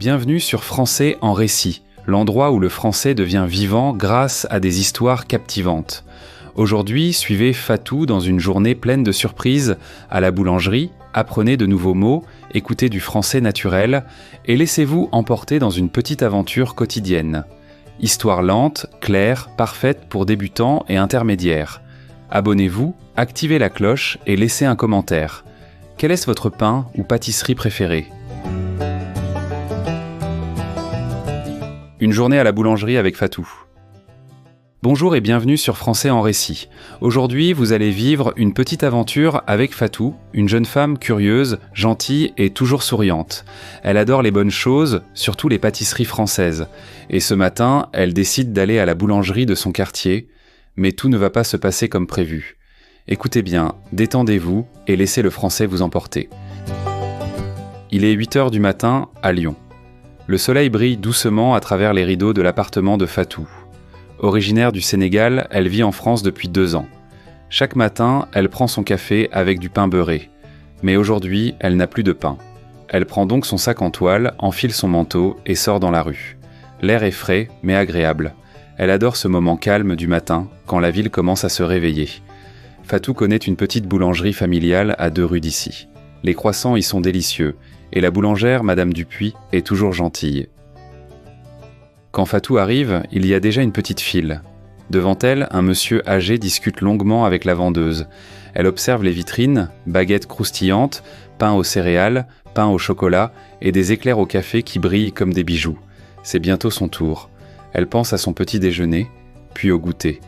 Bienvenue sur Français en récit, l'endroit où le français devient vivant grâce à des histoires captivantes. Aujourd'hui, suivez Fatou dans une journée pleine de surprises à la boulangerie, apprenez de nouveaux mots, écoutez du français naturel et laissez-vous emporter dans une petite aventure quotidienne. Histoire lente, claire, parfaite pour débutants et intermédiaires. Abonnez-vous, activez la cloche et laissez un commentaire. Quel est votre pain ou pâtisserie préférée ? Une journée à la boulangerie avec Fatou. Bonjour et bienvenue sur Français en récit. Aujourd'hui, vous allez vivre une petite aventure avec Fatou, une jeune femme curieuse, gentille et toujours souriante. Elle adore les bonnes choses, surtout les pâtisseries françaises. Et ce matin, elle décide d'aller à la boulangerie de son quartier, mais tout ne va pas se passer comme prévu. Écoutez bien, détendez-vous et laissez le français vous emporter. Il est 8h du matin à Lyon. Le soleil brille doucement à travers les rideaux de l'appartement de Fatou. Originaire du Sénégal, elle vit en France depuis 2 ans. Chaque matin, elle prend son café avec du pain beurré. Mais aujourd'hui, elle n'a plus de pain. Elle prend donc son sac en toile, enfile son manteau et sort dans la rue. L'air est frais, mais agréable. Elle adore ce moment calme du matin, quand la ville commence à se réveiller. Fatou connaît une petite boulangerie familiale à 2 rues d'ici. Les croissants y sont délicieux, et la boulangère, Madame Dupuis, est toujours gentille. Quand Fatou arrive, il y a déjà une petite file. Devant elle, un monsieur âgé discute longuement avec la vendeuse. Elle observe les vitrines, baguettes croustillantes, pain aux céréales, pain au chocolat et des éclairs au café qui brillent comme des bijoux. C'est bientôt son tour. Elle pense à son petit déjeuner, puis au goûter.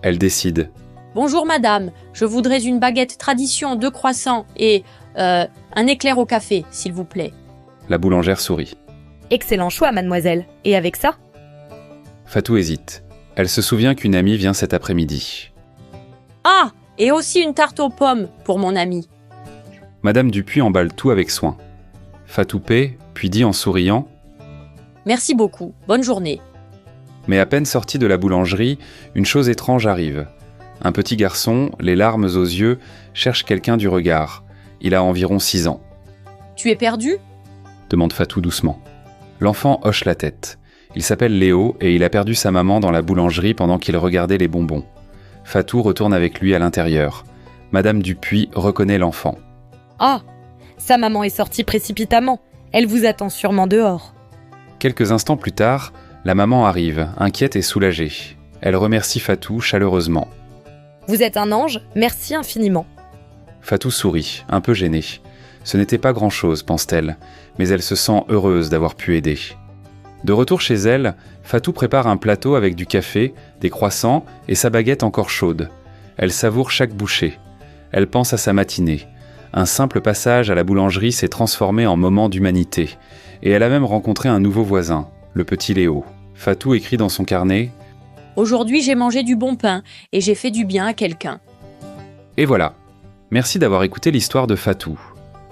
Elle décide. Bonjour madame, je voudrais une baguette tradition, 2 croissants et un éclair au café, s'il vous plaît. La boulangère sourit. Excellent choix, mademoiselle. Et avec ça ? Fatou hésite. Elle se souvient qu'une amie vient cet après-midi. Ah, et aussi une tarte aux pommes pour mon amie. Madame Dupuis emballe tout avec soin. Fatou paie, puis dit en souriant. Merci beaucoup, bonne journée. Mais à peine sortie de la boulangerie, une chose étrange arrive. Un petit garçon, les larmes aux yeux, cherche quelqu'un du regard. Il a environ 6 ans. Tu es perdu ? Demande Fatou doucement. L'enfant hoche la tête. Il s'appelle Léo et il a perdu sa maman dans la boulangerie pendant qu'il regardait les bonbons. Fatou retourne avec lui à l'intérieur. Madame Dupuis reconnaît l'enfant. Ah, sa maman est sortie précipitamment. Elle vous attend sûrement dehors. Quelques instants plus tard, la maman arrive, inquiète et soulagée. Elle remercie Fatou chaleureusement. Vous êtes un ange, merci infiniment. Fatou sourit, un peu gênée. Ce n'était pas grand-chose, pense-t-elle, mais elle se sent heureuse d'avoir pu aider. De retour chez elle, Fatou prépare un plateau avec du café, des croissants et sa baguette encore chaude. Elle savoure chaque bouchée. Elle pense à sa matinée. Un simple passage à la boulangerie s'est transformé en moment d'humanité. Et elle a même rencontré un nouveau voisin, le petit Léo. Fatou écrit dans son carnet « Aujourd'hui, j'ai mangé du bon pain et j'ai fait du bien à quelqu'un. » Et voilà. Merci d'avoir écouté l'histoire de Fatou.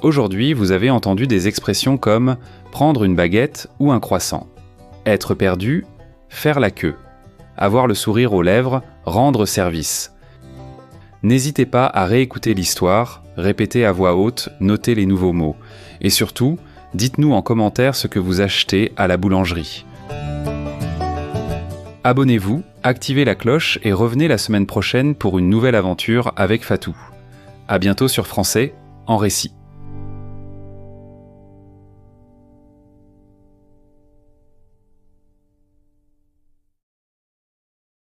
Aujourd'hui, vous avez entendu des expressions comme prendre une baguette ou un croissant, être perdu, faire la queue, avoir le sourire aux lèvres, rendre service. N'hésitez pas à réécouter l'histoire, répéter à voix haute, noter les nouveaux mots. Et surtout, dites-nous en commentaire ce que vous achetez à la boulangerie. Abonnez-vous, activez la cloche et revenez la semaine prochaine pour une nouvelle aventure avec Fatou. À bientôt sur Français en récit.